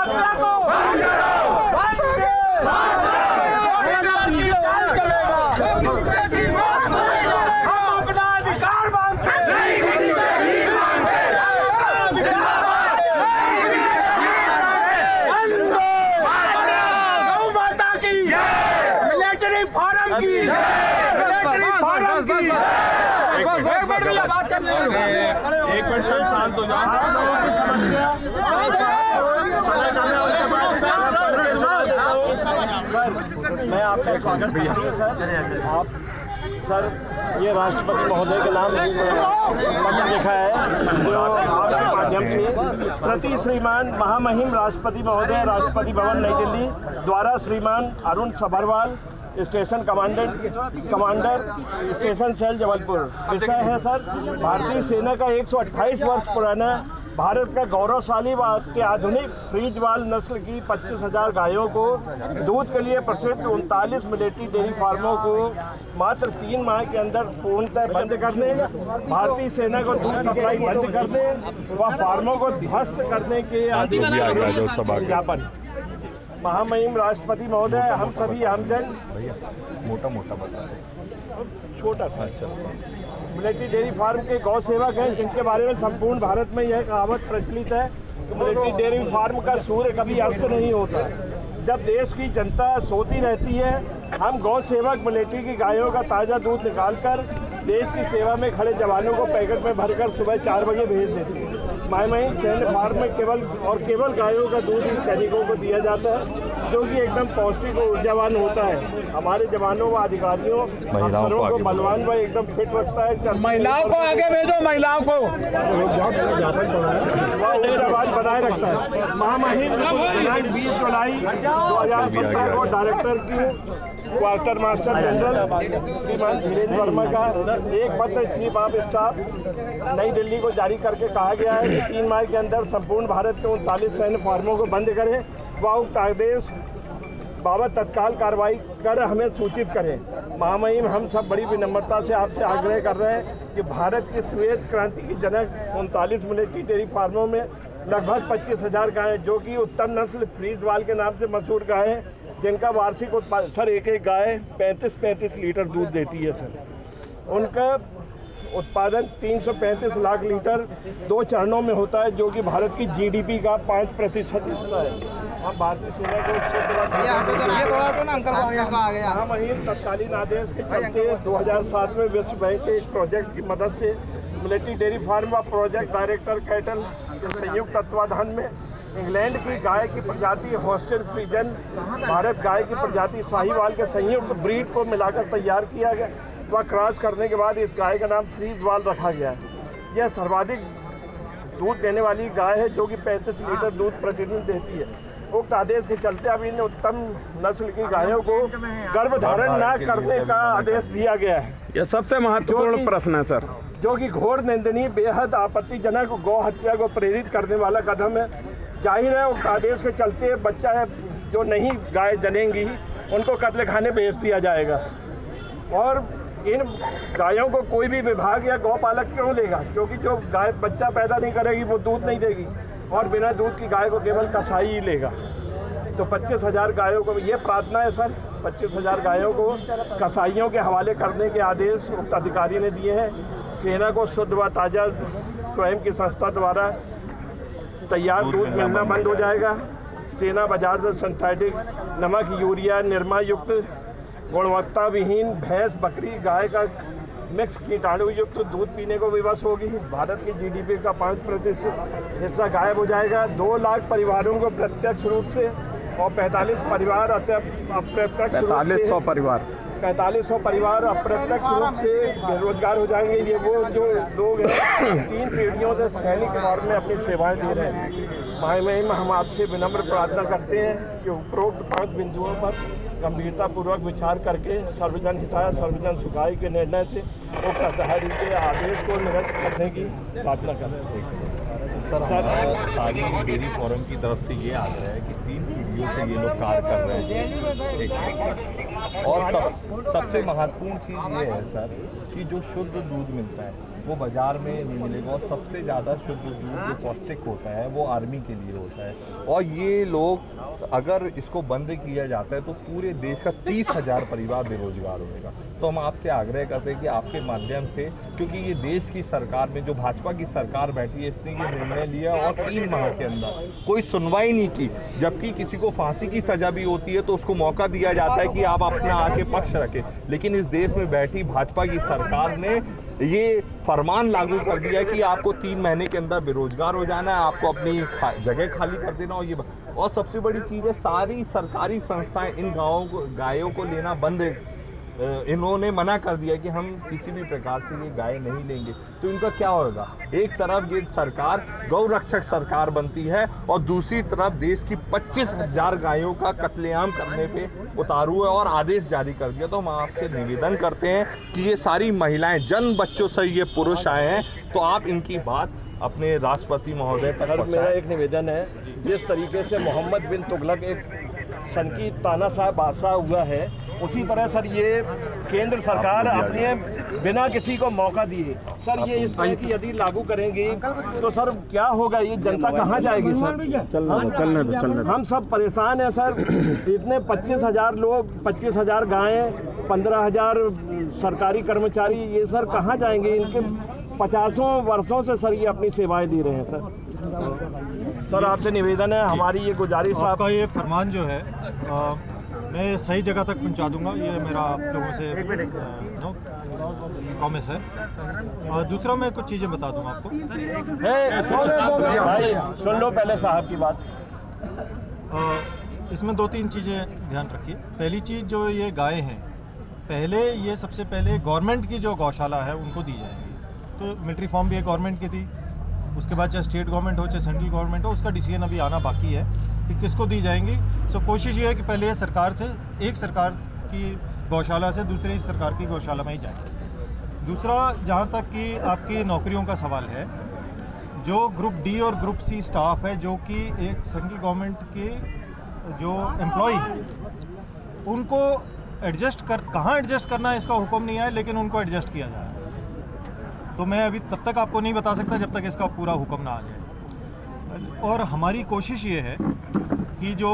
हत्या को एक मिनट सर, शांत हो जाओ। मैं आपका स्वागत करता हूँ सर। आप सर ये राष्ट्रपति महोदय के नाम पत्र लिखा है जो आपके माध्यम से प्रति श्रीमान महामहिम राष्ट्रपति महोदय राष्ट्रपति भवन नई दिल्ली द्वारा श्रीमान Arun Sabharwal station commander station cell Jabalpur. विषय है सर भारतीय सेना का 128 वर्ष पुराना भारत का गौरवशाली व अत्याधुनिक फ्रीजवाल नस्ल की 25,000 गायों को दूध के लिए प्रसिद्ध 39 मिलिट्री डेयरी फार्मों को मात्र 3 माह के अंदर पूर्णतः बंद करने, भारतीय सेना को दूध सप्लाई बंद करने व फार्मों को ध्वस्त करने के ज्ञापन। महामहिम राष्ट्रपति महोदय, हम सभी आमजन मोटा बता छोटा सा मिलिट्री डेयरी फार्म के गौ सेवक हैं जिनके बारे में संपूर्ण भारत में यह कहावत प्रचलित है कि मिलिट्री डेयरी फार्म का सूर्य कभी अस्त नहीं होता। जब देश की जनता सोती रहती है, हम गौ सेवक मिलिट्री की गायों का ताज़ा दूध निकालकर देश की सेवा में खड़े जवानों को पैकेट में भरकर सुबह 4 बजे भेज देते हैं। महामहिम सैन्य फार्म में केवल गायों का दूध ही सैनिकों को दिया जाता है जो कि एकदम पौष्टिक और ऊर्जावान होता है। हमारे जवानों व अधिकारियों अफसरों को बलवान व एकदम फिट रखता है। महिलाओं को आगे भेजो, महिलाओं को ऊर्जावान बनाए रखता है। महामहिम 20 जुलाई 2017 को डायरेक्टर की क्वार्टर मास्टर जनरल श्रीमान धीरेन्द्र वर्मा का एक पत्र चीफ ऑफ स्टाफ नई दिल्ली को जारी करके कहा गया है कि 3 माह के अंदर संपूर्ण भारत के 39 सैन्य फार्मों को बंद करें व उक्त आदेश बाबत तत्काल कार्रवाई कर हमें सूचित करें। महामहिम, हम सब बड़ी विनम्रता से आपसे आग्रह कर रहे हैं कि भारत की श्वेत क्रांति की जनक 39 मिलिट्री डेयरी फार्मों में लगभग 25,000 गायें जो कि उत्तम नस्ल फ्रीजवाल के नाम से मशहूर गायें हैं जिनका वार्षिक उत्पादन सर एक गाय 35 लीटर दूध देती है सर। उनका उत्पादन 335 लाख लीटर 2 चरणों में होता है जो कि भारत की जीडीपी का 5% हिस्सा है। हम भारतीय सेना को महामहिम तत्कालीन आदेश के चलते 2007 में विश्व बैंक के एक प्रोजेक्ट की मदद से मिलिट्री डेयरी फार्म व प्रोजेक्ट डायरेक्टर कैटल के संयुक्त तत्वाधान में इंग्लैंड की गाय की प्रजाति हॉस्टन फ्रीजन भारत गाय की प्रजाति साहिवाल के संयुक्त ब्रीड को मिलाकर तैयार किया गया व क्रॉस करने के बाद इस गाय का नाम फ्रीजवाल रखा गया है। यह सर्वाधिक दूध देने वाली गाय है जो कि 35 लीटर दूध प्रतिदिन देती है। उक्त आदेश के चलते अब इन उत्तम नस्ल की गायों को गर्भधारण न करने का आदेश दिया गया है। यह सबसे महत्वपूर्ण प्रश्न है सर, जो कि घोर निंदनीय बेहद आपत्तिजनक गौ हत्या को प्रेरित करने वाला कदम है। जाहिर है उक्त आदेश के चलते बच्चा है जो नहीं गाय जनेंगी उनको कत्ल खाने भेज दिया जाएगा और इन गायों को कोई भी विभाग या गौपालक क्यों लेगा, क्योंकि जो गाय बच्चा पैदा नहीं करेगी वो दूध नहीं देगी और बिना दूध की गाय को केवल कसाई ही लेगा। तो 25,000 गायों को ये प्रार्थना है सर, 25,000 गायों को कसाईयों के हवाले करने के आदेश उक्त अधिकारी ने दिए हैं। सेना को शुद्ध व ताज़ा स्वयं की संस्था द्वारा तैयार दूध मिलना बंद हो जाएगा। सेना बाजार से सिंथेटिक नमक, यूरिया, निरमा युक्त गुणवत्ता विहीन भैंस, बकरी, गाय का मिक्स कीटाणु युक्त दूध पीने को विवश होगी। भारत की जीडीपी का 5% हिस्सा गायब हो जाएगा। 2 लाख परिवारों को प्रत्यक्ष रूप से और 45 परिवार अप्रत्यक्ष 4500 परिवार अप्रत्यक्ष रूप से बेरोजगार हो जाएंगे। ये वो जो लोग हैं 3 पीढ़ियों से सैनिक फौज में अपनी सेवाएं दे रहे हैं। महामहिम, हम आपसे विनम्र प्रार्थना करते हैं कि उपरोक्त 5 बिंदुओं पर गंभीरतापूर्वक विचार करके सर्वजन हिताय सर्वजन सुखाय के निर्णय से उक्त अधिकारी के आदेश को निरस्त करने की प्रार्थना करें। सर, सारी डेयरी फोरम की तरफ से ये आग्रह है कि 3 पीढ़ियों से ये लोग कार्य कर रहे हैं। और सबसे महत्वपूर्ण चीज़ ये है सर कि जो शुद्ध दूध मिलता है वो बाज़ार में नहीं मिलेगा। और सबसे ज़्यादा शुद्ध दूध जो पौष्टिक होता है वो आर्मी के लिए होता है। और ये लोग अगर इसको बंद किया जाता है तो पूरे देश का 30,000 परिवार बेरोजगार होगा। तो हम आपसे आग्रह करते हैं कि आपके माध्यम से, क्योंकि ये देश की सरकार में जो भाजपा की सरकार बैठी है इसने ये निर्णय लिया और 3 माह के अंदर कोई सुनवाई नहीं की, जबकि किसी को फांसी की सज़ा भी होती है तो उसको मौका दिया जाता है कि आप अपना आके पक्ष रखें। लेकिन इस देश में बैठी भाजपा की सरकार ने ये फरमान लागू कर दिया कि आपको 3 महीने के अंदर बेरोजगार हो जाना है, आपको अपनी जगह खाली कर देना। और सबसे बड़ी चीज़ है, सारी सरकारी संस्थाएं इन गायों को लेना बंद है। इन्होंने मना कर दिया कि हम किसी भी प्रकार से ये गाय नहीं लेंगे। तो इनका क्या होगा? एक तरफ ये सरकार गौ रक्षक सरकार बनती है और दूसरी तरफ देश की 25,000 गायों का कत्लेआम करने पे उतारू है और आदेश जारी कर दिया। तो हम आपसे निवेदन करते हैं कि ये सारी महिलाएं, जन्म बच्चों से ये पुरुष आए हैं, तो आप इनकी बात अपने राष्ट्रपति महोदय तक पहुंचाएं। मेरा एक निवेदन है, जिस तरीके से मोहम्मद बिन तुगलक एक सन की तानाशाह बादशाह हुआ है, उसी तरह सर ये केंद्र सरकार अपने बिना किसी को मौका दिए सर ये इस तरह की यदि लागू करेंगे तो सर क्या होगा? ये जनता कहाँ जाएगी सर? चलने दो। हम सब परेशान हैं सर। इतने 25,000 लोग, 25,000 गायें, 15,000 सरकारी कर्मचारी, ये सर कहाँ जाएंगे? इनके 50 वर्षों से सर ये अपनी सेवाएं दे रहे हैं सर आपसे निवेदन है, हमारी ये गुजारिश है। आपका ये फरमान जो है मैं सही जगह तक पहुंचा दूंगा, ये मेरा आप लोगों से प्रॉमिस है। और दूसरा मैं कुछ चीज़ें बता दूंगा आपको। भाई सुन लो पहले साहब की बात। इसमें 2-3 चीज़ें ध्यान रखिए। पहली चीज़, जो ये गाय हैं, पहले ये सबसे पहले गवर्नमेंट की जो गौशाला है उनको दी जाएगी। तो मिलिट्री फार्म भी एक गवर्नमेंट की थी, उसके बाद चाहे स्टेट गवर्नमेंट हो चाहे सेंट्रल गवर्नमेंट हो, उसका डिसीजन अभी आना बाकी है कि किसको दी जाएंगी। सो कोशिश ये है कि पहले सरकार से, एक सरकार की गौशाला से दूसरी सरकार की गौशाला में ही जाए। दूसरा, जहाँ तक कि आपकी नौकरियों का सवाल है, जो ग्रुप डी और ग्रुप सी स्टाफ है, जो कि एक सेंट्रल गवर्नमेंट के जो एम्प्लॉय हैं, उनको कहाँ एडजस्ट करना है इसका हुक्म नहीं आया, लेकिन उनको एडजस्ट किया जाए। तो मैं अभी तब तक आपको नहीं बता सकता जब तक इसका पूरा हुक्म ना आ जाए। और हमारी कोशिश ये है कि जो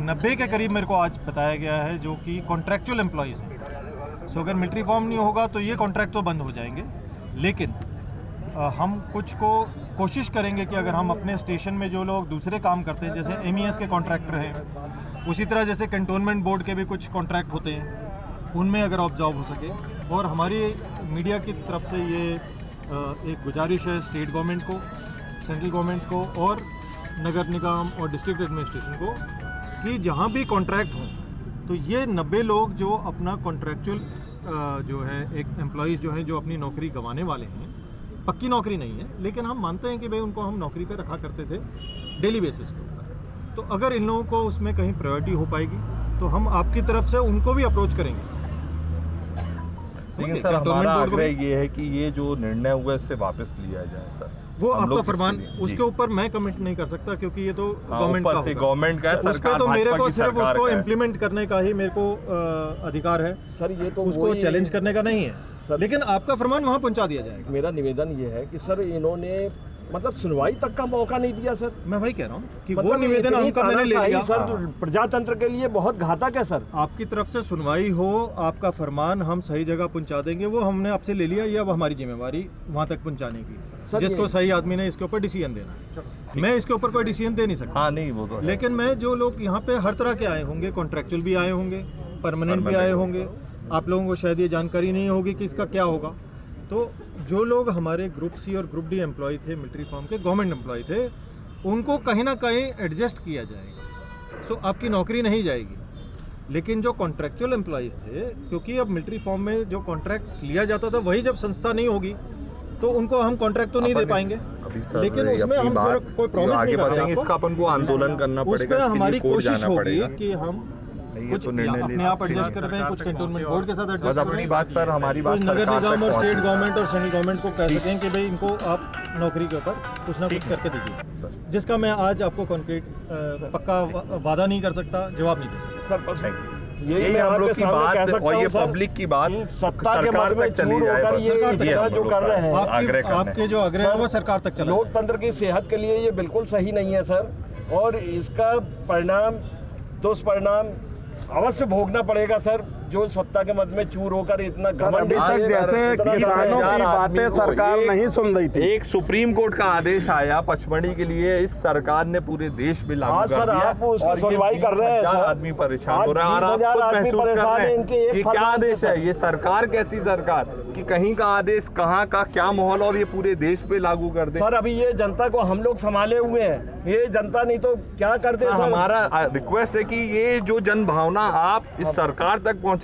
90 के करीब मेरे को आज बताया गया है जो कि कॉन्ट्रैक्चुअल एम्प्लॉयज़ हैं, सो अगर मिलिट्री फॉर्म नहीं होगा तो ये कॉन्ट्रैक्ट तो बंद हो जाएंगे। लेकिन हम कुछ को कोशिश करेंगे कि अगर हम अपने स्टेशन में जो लोग दूसरे काम करते हैं, जैसे MES के कॉन्ट्रैक्टर हैं, उसी तरह जैसे कैंटोनमेंट बोर्ड के भी कुछ कॉन्ट्रैक्ट होते हैं, उनमें अगर ऑब्जर्व हो सके। और हमारी मीडिया की तरफ से ये एक गुजारिश है स्टेट गवर्नमेंट को, सेंट्रल गवर्नमेंट को और नगर निगम और डिस्ट्रिक्ट एडमिनिस्ट्रेशन को कि जहाँ भी कॉन्ट्रैक्ट हों तो ये 90 लोग जो अपना कॉन्ट्रैक्चुअल जो है एक एम्प्लॉयज़ जो हैं जो अपनी नौकरी गंवाने वाले हैं, पक्की नौकरी नहीं है लेकिन हम मानते हैं कि भाई उनको हम नौकरी पे रखा करते थे डेली बेसिस के ऊपर, तो अगर इन लोगों को उसमें कहीं प्रायोरिटी हो पाएगी तो हम आपकी तरफ से उनको भी अप्रोच करेंगे। लेकिन सर हमारा आग्रह ये है कि ये जो निर्णय हुआ इससे वापस लिया जाए सर। वो आपका फरमान, उसके ऊपर मैं कमेंट नहीं कर सकता क्योंकि ये तो गवर्नमेंट का होगा। गवर्नमेंट का सरकार, तो मेरे को सिर्फ उसको इम्प्लीमेंट करने का ही मेरे को अधिकार है सर। ये तो उसको चैलेंज करने का नहीं है, लेकिन आपका फरमान वहाँ पहुँचा दिया जाएगा। मेरा निवेदन ये है कि सर इन्होंने मतलब सुनवाई तक का मौका नहीं दिया सर। मैं वही कह रहा हूँ कि मतलब वो निवेदन हमका मैंने ले लिया सर, प्रजातंत्र के लिए बहुत घातक है सर। आपकी तरफ से सुनवाई हो, आपका फरमान हम सही जगह पहुंचा देंगे, वो हमने आपसे ले लिया। ये अब हमारी जिम्मेवारी वहां तक पहुंचाने की, जिसको सही आदमी ने इसके ऊपर डिसीजन देना है। मैं इसके ऊपर कोई डिसीजन दे नहीं सकता। हाँ नहीं, वो तो लेकिन मैं जो लोग यहाँ पे हर तरह के आए होंगे, कॉन्ट्रैक्चुअल भी आए होंगे, परमानेंट भी आए होंगे, आप लोगों को शायद ये जानकारी नहीं होगी कि इसका क्या होगा। तो जो लोग हमारे ग्रुप सी और ग्रुप डी एम्प्लॉय थे, मिलिट्री फॉर्म के गवर्नमेंट एम्प्लॉय थे, उनको कहीं ना कहीं एडजस्ट किया जाएगा। सो आपकी नौकरी नहीं जाएगी। लेकिन जो कॉन्ट्रैक्चुअल एम्प्लॉयज़ थे, क्योंकि अब मिलिट्री फॉर्म में जो कॉन्ट्रैक्ट लिया जाता था वही जब संस्था नहीं होगी तो उनको हम कॉन्ट्रैक्ट तो नहीं दे पाएंगे। लेकिन उसमें हम सिर्फ कोई प्रॉमिस नहीं कर रहे हैं, इसका अपन को आंदोलन करना पड़ेगा। उसमें हमारी कोशिश होगी कि हम कुछ अपने आप एडजस्ट कर रहे हैं, कुछ कैंटोनमेंट बोर्ड के साथ एडजस्ट कर रहे हैं। अपनी बात सर, हमारी बात नगर निगम और स्टेट गवर्नमेंट और सेंट्रल गवर्नमेंट को कह सकें कि भाई इनको आप नौकरी के ऊपर कुछ ना कुछ करके दीजिए, जिसका मैं आज आपको कॉन्क्रीट पक्का वादा नहीं कर सकता, जवाब नहीं दे सकता। सर यही मैं हम लोग आपके की सामने कह बात सकता और ये हूँ, सर, पब्लिक की बात कि सत्ता के सरकार मत में तक चली चूर जाए होकर बस। ये ये हम जो लोग कर का रहे हैं, आग्रह करना है। आपके जो आग्रह है वो सरकार तक चला जाए। लोकतंत्र की सेहत के लिए ये बिल्कुल सही नहीं है सर, और इसका परिणाम दुष्परिणाम अवश्य भोगना पड़ेगा सर, जो सत्ता के मद में चूर होकर इतना सर अभी घमंड तक है, जैसे इतना किसानों हजार की आदमी बातें को सरकार एक- नहीं सुन रही थी। एक सुप्रीम कोर्ट का आदेश आया पचमढ़ी के लिए, इस सरकार ने पूरे देश में लागू आज कर सर दिया आप उसकी और ये सुनवाई कर रहे हैं 20,000 सर। आदमी परेशान आज हो रहे हैं और आप 20,000 खुद आदमी महसूस कर परेशान रहे हैं इनके हैं एक कि क्या फरमान से आदेश है, सर। ये सरकार कैसी सरकार कि कहीं का आदेश कहाँ का क्या माहौल और ये पूरे देश पे लागू कर दे। सर अभी ये जनता को हम लोग संभाले हुए हैं, ये जनता नहीं तो क्या करते सर, सर। हमारा रिक्वेस्ट है कि ये जो जन भावना आप इस सरकार तक पहुंचाएं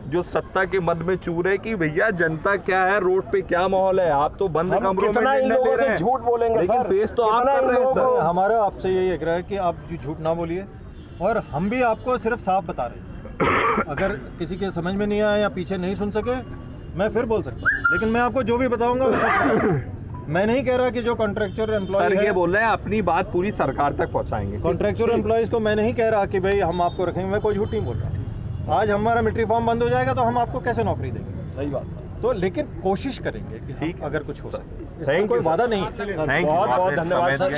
जो सत्ता के मद में चूर है, कि भैया जनता क्या है, रोड पे क्या माहौल है। आप तो बंद हम कमरों में कितना इन निर्णय लोगों ले रहे से हैं, झूठ बोलेंगे लेकिन सर, फेस तो आप कितना कर इन रहे हैं लोगों सर। को- हमारा आपसे यही आग्रह है कि आप झूठ ना बोलिए, और हम भी आपको सिर्फ साफ बता रहे हैं। अगर किसी के समझ में नहीं आया या पीछे नहीं सुन सके, मैं फिर बोल सकता हूँ, लेकिन मैं आपको जो भी बताऊंगा वो सच बताऊंगा। मैं नहीं कह रहा कि जो कॉन्ट्रैक्चुअल एम्प्लॉय सर ये है, बोल रहे हैं अपनी बात पूरी सरकार तक पहुंचाएंगे। कॉन्ट्रैक्चुअल एम्प्लॉयज़ को मैं नहीं कह रहा कि भाई हम आपको रखेंगे, मैं कोई झूठ नहीं बोल रहा। आज हमारा मिलिट्री फॉर्म बंद हो जाएगा तो हम आपको कैसे नौकरी देंगे? सही बात है। तो लेकिन कोशिश करेंगे कि ठीक है, अगर कुछ हो सर। सके, इसका Thank कोई you, वादा नहीं है। Thank you. बहुत बहुत धन्यवाद सर।